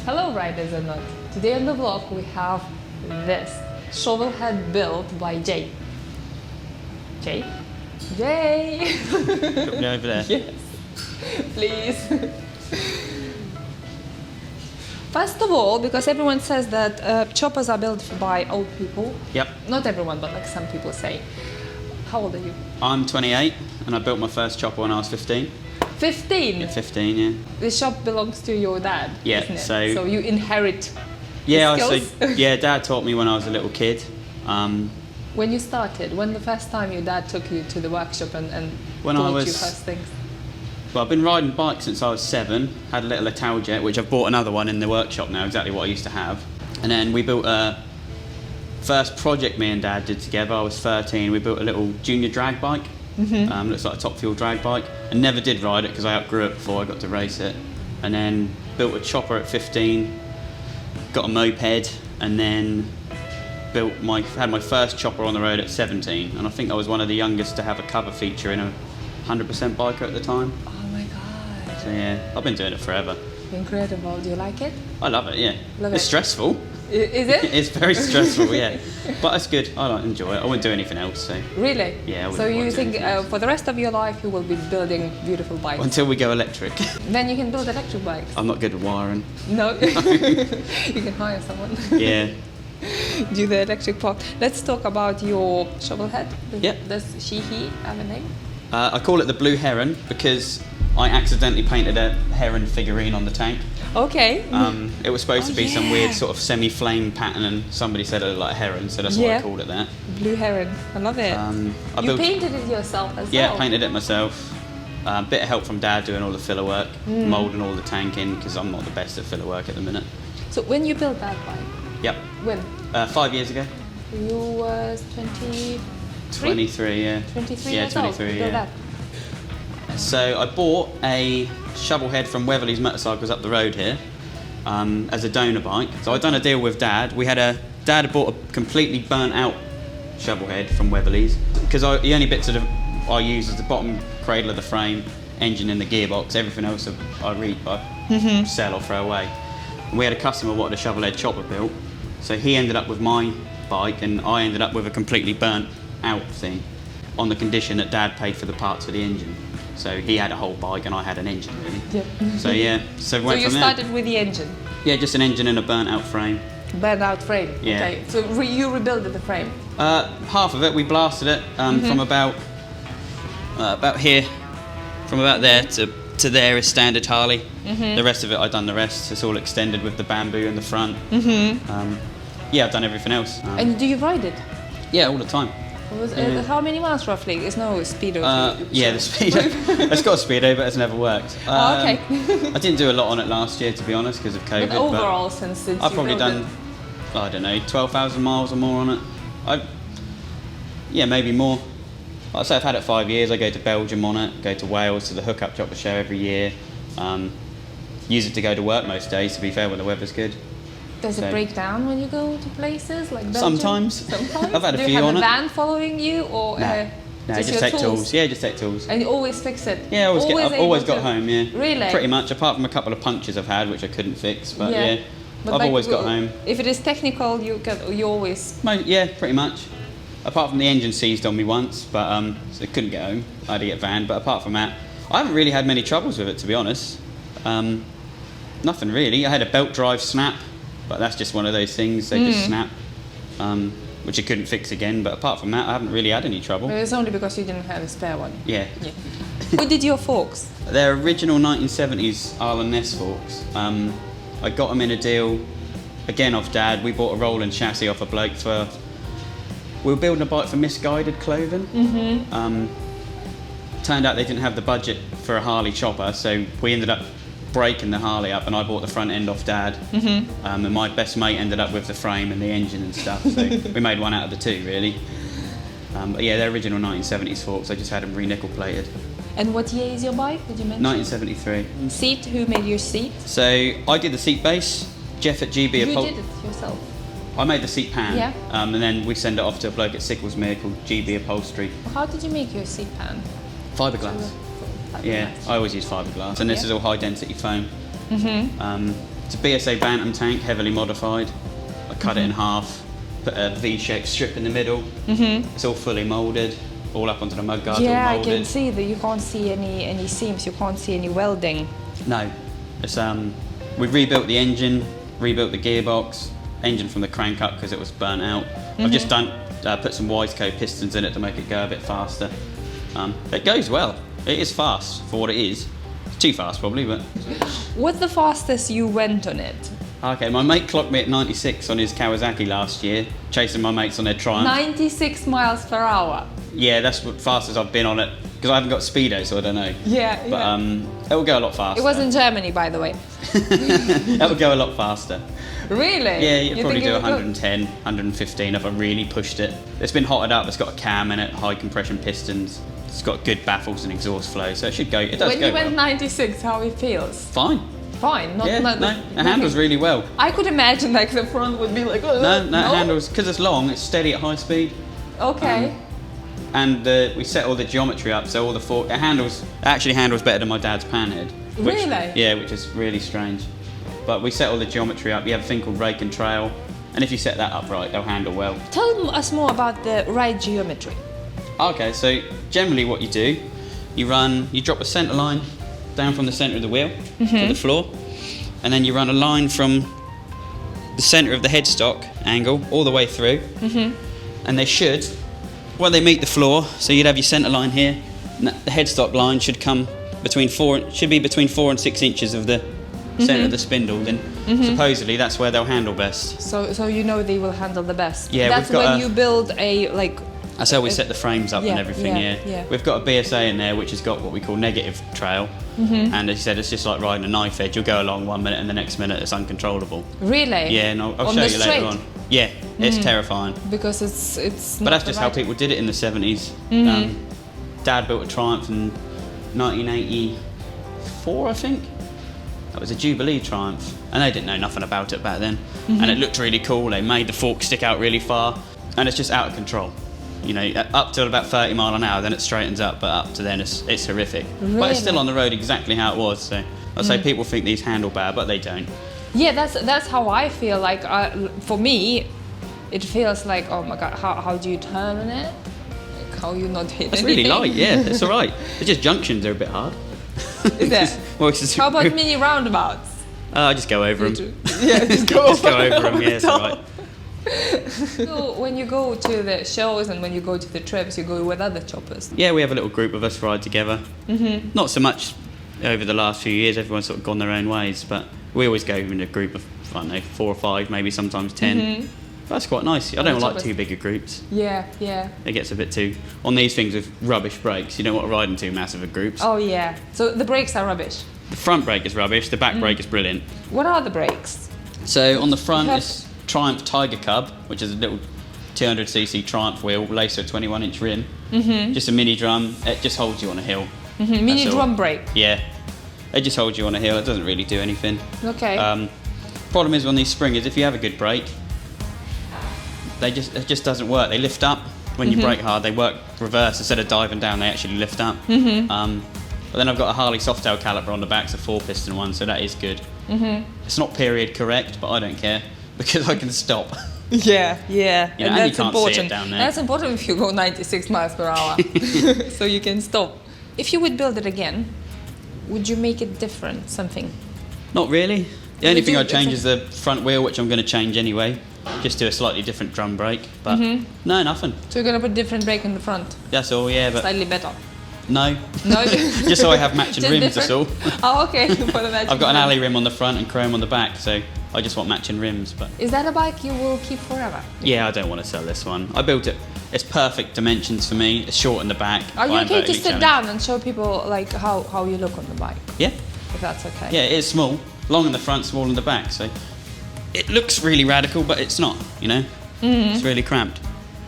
Hello riders and not. Today on the vlog we have this shovelhead built by Jay. Jay? Jay! Put me over there. Yes, please. First of all, because everyone says that choppers are built by old people. Yep. Not everyone, but like some people say. How old are you? I'm 28 and I built my first chopper when I was 15. 15? Yeah, 15, yeah. The shop belongs to your dad, Yeah, isn't it? so you inherit yeah, the skills? yeah, Dad taught me when I was a little kid. When you started, when the first time your dad took you to the workshop and When taught I you was- first things? Well, I've been riding bikes since I was 7, had a little Italjet, which I've bought another one in the workshop now, exactly what I used to have. And then we built a first project me and Dad did together, I was 13, we built a little junior drag bike. Looks like a top fuel drag bike. I never did ride it because I outgrew it before I got to race it. And then built a chopper at 15, got a moped, and then had my first chopper on the road at 17. And I think I was one of the youngest to have a cover feature in a 100% biker at the time. Oh my god. So yeah, I've been doing it forever. Incredible. Do you like it? I love it, yeah. Love It's it. stressful. Is it? It's very stressful, yeah. But it's good. I enjoy it. I wouldn't do anything else, so. Really? Yeah, I So wouldn't you want to do think anything else. for the rest of your life you will be building beautiful bikes? Until we go electric. Then you can build electric bikes. I'm not good at wiring. No? You can hire someone. Yeah. Do the electric part. Let's talk about your shovelhead. Yep. Does he have a name? I call it the Blue Heron because I accidentally painted a heron figurine on the tank. Okay. It was supposed to be some yeah. weird sort of semi-flame pattern and somebody said it looked like a heron, so that's why Yeah. I called it that. Blue heron. I love it. You painted it yourself as Yeah, well? painted it myself. A bit of help from Dad doing all the filler work, moulding all the tank in because I'm not the best at filler work at the minute. So when you built that bike, Yep. when? 5 years ago. You was 23? 23, yeah. 23 yeah, years old. 23, You built yeah. that. So I bought a shovelhead from Weatherly's Motorcycles up the road here as a donor bike. So I'd done a deal with Dad. Dad had bought a completely burnt out shovelhead from Weatherly's because the only bits I use is the bottom cradle of the frame, engine and the gearbox. Everything else I sell or throw away. And we had a customer wanted a shovelhead chopper built, so he ended up with my bike and I ended up with a completely burnt out thing on the condition that Dad paid for the parts for the engine. So he had a whole bike and I had an engine really. Yeah. So yeah, so we went So you from started with the engine? there. Yeah, just an engine and a burnt out frame. Burnt out frame? Yeah. Okay. So you rebuilt the frame? Half of it, we blasted it from about here, from about there to there is standard Harley. The rest of it, I've done the rest. It's all extended with the bamboo in the front. Yeah, I've done everything else. And do you ride it? Yeah, all the time. How many miles roughly? There's no speedo. Yeah, the speedo. It's got a speedo, but it's never worked. Okay. I didn't do a lot on it last year, to be honest, because of COVID. But overall, since I've you probably built done, I don't know, 12,000 miles or more on it. Yeah, maybe more. Like I say, I've had it 5 years. I go to Belgium on it, go to Wales to the hookup chopper show every year. Use it to go to work most days, to be fair, when the weather's good. Does it So- break down when you go to places like Belgium? Sometimes. Sometimes? I've had a Do few you have on a it. van following you or No, just your take tools. Yeah, just take tools. And you always fix it? Yeah, I've able always got to? home, yeah. Really? Pretty much, apart from a couple of punctures I've had, which I couldn't fix, but yeah. But I've like, always got home. If it is technical, you always... Yeah, pretty much. Apart from the engine seized on me once, but so I couldn't get home. I had to get van, but apart from that, I haven't really had many troubles with it, to be honest. Nothing really. I had a belt drive snap, but that's just one of those things. They just snap, which I couldn't fix again. But apart from that, I haven't really had any trouble. But it's only because you didn't have a spare one. Yeah. Who did your forks? They're original 1970s Arlen Ness forks. I got them in a deal, again off Dad. We bought a rolling chassis off a bloke for... We were building a bike for Misguided Clothing. Turned out they didn't have the budget for a Harley chopper, so we ended up breaking the Harley up, and I bought the front end off Dad. And my best mate ended up with the frame and the engine and stuff, so we made one out of the two, really. But yeah, they're original 1970s forks. I just had them re-nickel plated. And what year is your bike, did you mention? 1973. Seat, who made your seat? So I did the seat base. Jeff at GB... You did it yourself? I made the seat pan, Yeah. And then we send it off to a bloke at Sicklesmere called GB Upholstery. How did you make your seat pan? Fiberglass. Yeah, I always use fiberglass, and this is all high density foam. It's a BSA Bantam tank, heavily modified. I cut it in half, put a V-shaped strip in the middle. It's all fully moulded, all up onto the mud guards, all Yeah, I moulded. can see that you can't see any seams, you can't see any welding. No, it's we rebuilt the engine, rebuilt the gearbox, engine from the crank up because it was burnt out. I've just put some Wiseco pistons in it to make it go a bit faster. It goes well. It is fast for what it is. It's too fast probably, but... What's the fastest you went on it? Okay, my mate clocked me at 96 on his Kawasaki last year, chasing my mates on their Triumph. 96 miles per hour. Yeah, that's what fastest I've been on it, because I haven't got speedo, so I don't know. Yeah, But it will go a lot faster. It was in Germany, by the way. That would go a lot faster. Really? Yeah, you'd probably think do it would 110, 115 if I really pushed it. It's been hotted up, it's got a cam in it, high compression pistons. It's got good baffles and exhaust flow, so it should go, it does When go you went well. 96, how it feels? Fine. Fine, not... Yeah, not no, it handles really well. I could imagine like the front would be like... Oh, No, it handles, because it's long, it's steady at high speed. Okay. And we set all the geometry up, so all the fork, it actually handles better than my dad's panhead. Really? Yeah, which is really strange. But we set all the geometry up, you have a thing called rake and trail, and if you set that up right, they'll handle well. Tell us more about the ride geometry. Okay, so generally what you do, you drop a centre line down from the centre of the wheel to the floor, and then you run a line from the centre of the headstock angle all the way through, and they should, when they meet the floor, so you'd have your centre line here, and the headstock line should come between 4 and 6 inches of the centre of the spindle, then supposedly that's where they'll handle best. So you know they will handle the best. Yeah, that's we've got when you build a like... That's how we set the frames up and everything, yeah. We've got a BSA in there which has got what we call negative trail, and as you said, it's just like riding a knife edge. You'll go along 1 minute and the next minute it's uncontrollable. Really? Yeah, and I'll On show the you straight? later on. Yeah, it's terrifying. Because it's But not that's the just how right- people did it in the 70s. Dad built a Triumph in 1984, I think. That was a Jubilee Triumph, and they didn't know nothing about it back then. And it looked really cool. They made the fork stick out really far, and it's just out of control. You know, up to about 30 mile an hour, then it straightens up, but up to then it's horrific. But it's still on the road exactly how it was. So I'd say people think these handle bad, but they don't. Yeah, that's how I feel. Like for me, it feels like, oh my god, how do you turn on it? Like, how you not hit It's anything? really light, yeah, it's all right. It's just junctions are a bit hard. Is it? Well, it's just, How about mini roundabouts? I just go over them. Yeah, just go Just go over them, yeah, it's all right. So when you go to the shows and when you go to the trips, you go with other choppers. Yeah, we have a little group of us ride together. Not so much over the last few years, everyone's sort of gone their own ways, but we always go in a group of, I don't know, 4 or 5, maybe sometimes 10. That's quite nice. I don't like choppers. too big of groups. Yeah. It gets a bit too... On these things with rubbish brakes, you don't want to ride in too massive of groups. Oh yeah. So the brakes are rubbish. The front brake is rubbish, the back brake is brilliant. What are the brakes? So on the front You have- is Triumph Tiger Cub, which is a little 200cc Triumph wheel, lacer 21-inch rim. Just a mini drum, it just holds you on a hill. Mini That's all. drum brake. Yeah, it just holds you on a hill, it doesn't really do anything. Okay. Problem is on these springers, if you have a good brake, it just doesn't work. They lift up when you brake hard. They work reverse. Instead of diving down, they actually lift up. But then I've got a Harley Softail caliper on the back, it's a 4-piston one, so that is good. It's not period correct, but I don't care because I can stop. Yeah. You know, And and you that's can't see it important. down there. That's important if you go 96 miles per hour, so you can stop. If you would build it again, would you make it different? Something? Not really. The only thing I'd change it's is the front wheel, which I'm going to change anyway. Just do a slightly different drum brake. But no, nothing. So you're gonna put different brake in the front, That's all, yeah. But slightly better. no. No, Just so I have matching Just rims, that's all. different? Oh, okay. For the matching I've got an rims. alley rim on the front and chrome on the back, so I just want matching rims. But Is that a bike you will keep forever? yeah, I don't want to sell this one. I built it. It's perfect dimensions for me. It's short in the back. Are you I'm okay to vertically sit challenged. down and show people like how you look on the bike, Yeah. if that's okay? Yeah, it is small. Long in the front, small in the back. So it looks really radical, but it's not, you know? It's really cramped.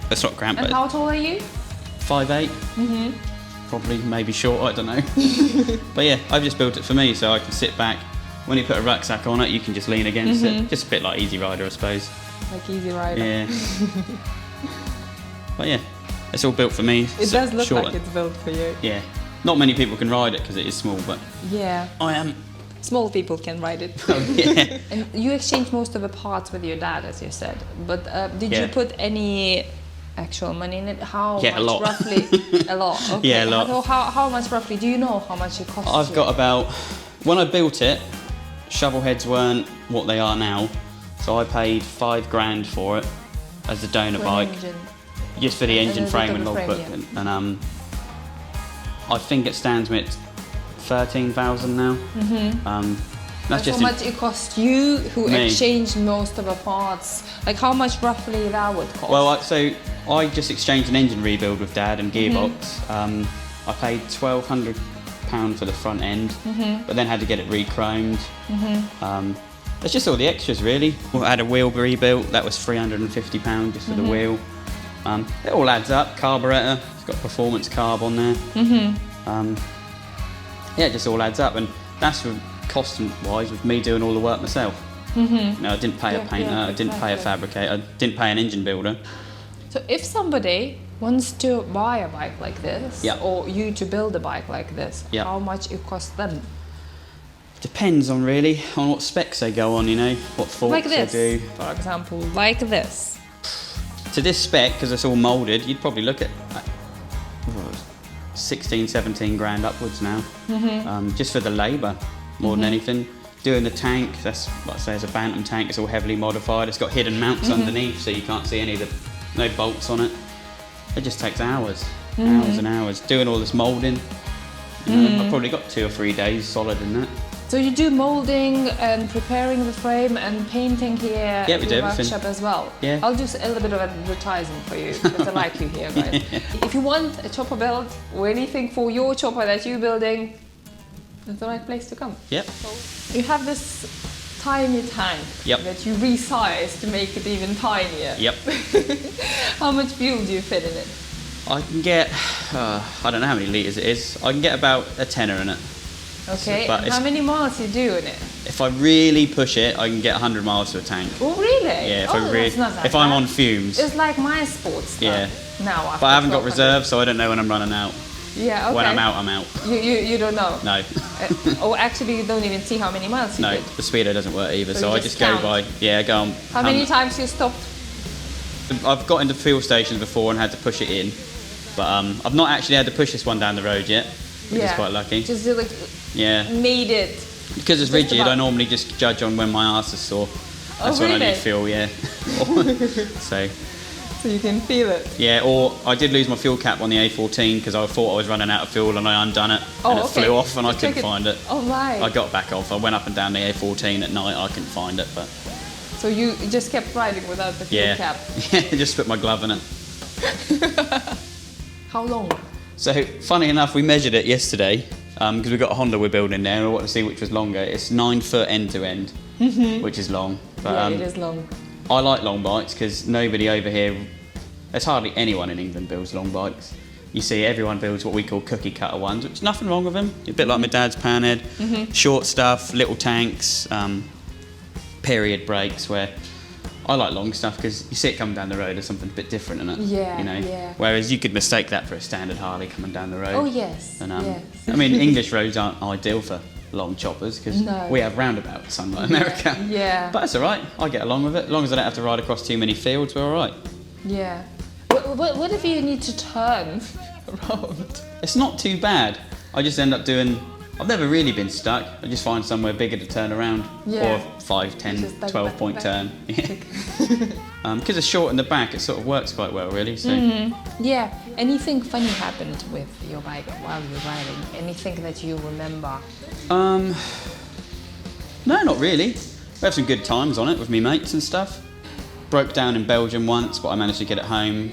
It's not cramped, And but how tall are you? 5'8". Probably, maybe short, I don't know. But yeah, I've just built it for me so I can sit back. When you put a rucksack on it, you can just lean against it. Just a bit like Easy Rider, I suppose. Like Easy Rider. Yeah. But yeah, it's all built for me. It does look short. like it's built for you. Yeah. Not many people can ride it because it is small, but Yeah. I am. Small people can ride it. Yeah. And you exchanged most of the parts with your dad, as you said. But did Yeah. you put any actual money in it? How Yeah, much a lot. roughly? A lot. Okay. Yeah, a lot. So how much roughly? Do you know how much it cost? I've you? got about, when I built it, shovelheads weren't what they are now, so I paid $5,000 for it as a donor For an bike, engine. just for the And engine a frame double and frame, logbook, yeah. and I think it stands me at 13,000 now. That's That's just how in- much it cost you, who Me. exchanged most of the parts. Like how much roughly that would cost? well, so I just exchanged an engine rebuild with Dad and gearbox. I paid £1,200 for the front end, but then had to get it re-chromed. It's just all the extras really. I had a wheel rebuilt, that was £350 just for the wheel. It all adds up. Carburetor, it's got performance carb on there. Yeah, it just all adds up, and that's cost-wise with me doing all the work myself. No, I didn't pay a painter, I didn't pay a fabricator, I didn't pay an engine builder. So if somebody wants to buy a bike like this, Yeah. or you to build a bike like this, Yeah. how much it costs them? Depends on really on what specs they go on, you know, what forks Like they this, do. for example, like this. To this spec, because it's all moulded, you'd probably look at 16, 17 grand upwards now, just for the labour more than anything. Doing the tank, that's like I say, it's a Bantam tank. It's all heavily modified. It's got hidden mounts underneath, so you can't see any of the no bolts on it. It just takes hours, hours and hours doing all this moulding. You know, I've probably got 2 or 3 days solid in that. So you do molding and preparing the frame and painting here Yeah, we in do the everything. workshop as well. Yeah. I'll do a little bit of advertising for you because I like you here, guys. If you want a chopper build or anything for your chopper that you're building, it's the right place to come. Yep. You have this tiny tank Yep. that you resize to make it even tinier. Yep. How much fuel do you fit in it? I can get, I don't know how many litres it is. I can get about a tenner in it. Okay, but and how many miles you do in it? If I really push it, I can get 100 miles to a tank. Oh, really? Yeah, that's not that if I'm bad. on fumes. It's like my sports stuff. Yeah. Now after But I haven't got 1200. reserves, so I don't know when I'm running out. Yeah, okay. When I'm out, I'm out. You don't know? No, Oh, actually, you don't even see how many miles you no, did. the speedo doesn't work either, So so you I just just go count? by, yeah, go on. How many times you stopped? I've got into fuel stations before and had to push it in, but I've not actually had to push this one down the road yet, which is quite lucky. Just like Yeah, made it. because it's just rigid, I about- normally just judge on when my arse is sore. That's when I really? need fuel, yeah. So, So you can feel it. yeah, or I did lose my fuel cap on the A14 because I thought I was running out of fuel and I undone it Oh, and it okay. flew off and I Took couldn't find it. Oh, right. I got back off. I went up and down the A14 at night. I couldn't find it, but So you just kept riding without the fuel yeah, cap. yeah, just put my glove in it. How long? So funny enough, we measured it yesterday because we've got a Honda we're building there and we want to see which was longer. It's 9 foot end to end, which is long. But Yeah, it is long. I like long bikes because nobody over here, there's hardly anyone in England builds long bikes. You see everyone builds what we call cookie cutter ones, which is nothing wrong with them. A bit like my dad's Panhead, short stuff, little tanks, period brakes. Where I like long stuff because you see it coming down the road as something a bit different in it. Yeah, you know. yeah. Whereas you could mistake that for a standard Harley coming down the road. Oh, yes. And, yes. I mean, English roads aren't ideal for long choppers because No. we have roundabouts, unlike America. Yeah. But that's all right. I get along with it. As long as I don't have to ride across too many fields, we're all right. Yeah. What if you need to turn around? It's not too bad. I just end up doing I've never really been stuck. I just find somewhere bigger to turn around. Yeah. Or 5, 10, Just like 12 back point back. turn. Because it's short in the back, it sort of works quite well, really. So. Yeah. Anything funny happened with your bike while you were riding? Anything that you remember? No, not really. We have some good times on it with me mates and stuff. Broke down in Belgium once, but I managed to get it home.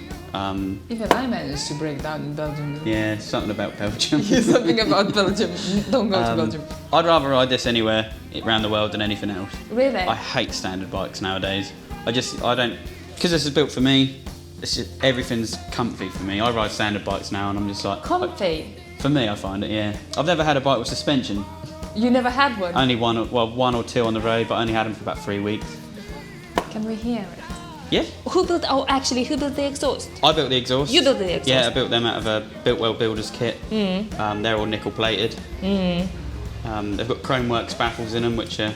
Even I managed to break down in Belgium. Yeah, something about Belgium. Something about Belgium. Don't go to Belgium. I'd rather ride this anywhere around the world than anything else. Really? I hate standard bikes nowadays. I don't, because this is built for me, it's just, everything's comfy for me. I ride standard bikes now and I'm just like... Comfy? For me, I find it, yeah. I've never had a bike with suspension. You never had one? Only one or two on the road, but I only had them for about 3 weeks. Can we hear it? Yeah. Who built the exhaust? I built the exhaust. You built the exhaust? Yeah, I built them out of a Builtwell Builders kit. They're all nickel plated. They've got Chromeworks baffles in them, which are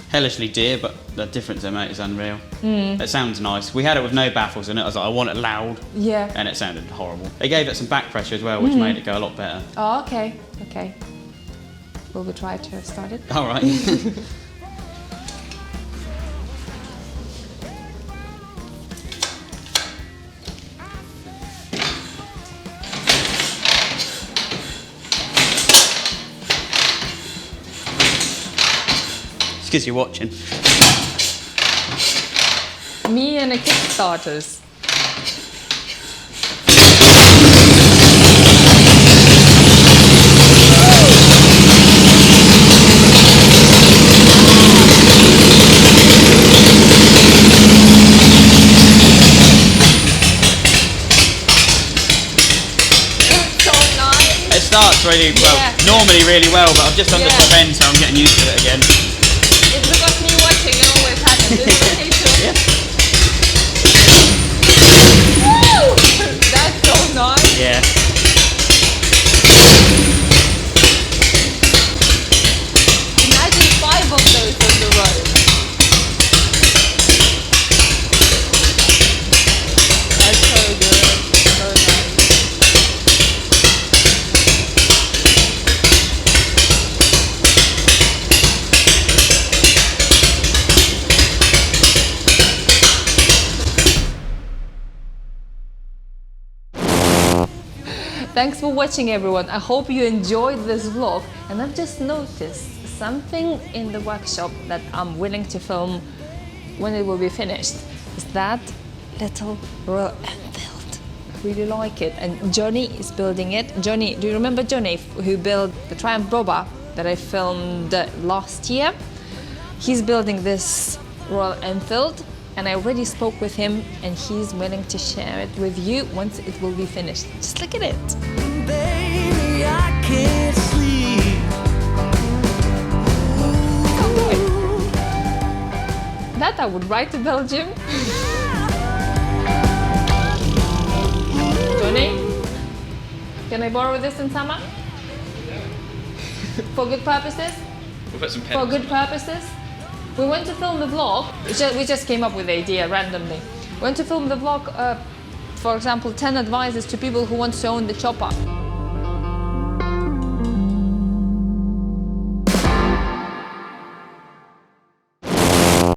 hellishly dear, but the difference they make is unreal. It sounds nice. We had it with no baffles in it. I was like, I want it loud. Yeah. And it sounded horrible. They gave it some back pressure as well, which made it go a lot better. Oh, okay. Okay. Will we try to start it? All right. Because you're watching. Me and the Kickstarters. So nice. It starts really well, normally really well, but I've just done the top end, so I'm getting used to it again. It's because me watching, it always happens. Is it okay too? Yeah. Woo! That's so nice. Yeah. Imagine 5 of those on the road. That's so good. So nice. Thanks for watching, everyone. I hope you enjoyed this vlog. And I've just noticed something in the workshop that I'm willing to film when it will be finished. Is that little Royal Enfield. I really like it. And Johnny is building it. Johnny, do you remember Johnny who built the Triumph Boba that I filmed last year? He's building this Royal Enfield. And I already spoke with him and he's willing to share it with you once it will be finished. Just look at it. Baby, I can't sleep. That I would write to Belgium. Johnny, can I borrow this in summer? For good purposes? We'll put some For good purposes? We went to film the vlog. We just came up with the idea randomly. We went to film the vlog, for example, 10 advices to people who want to own the chopper.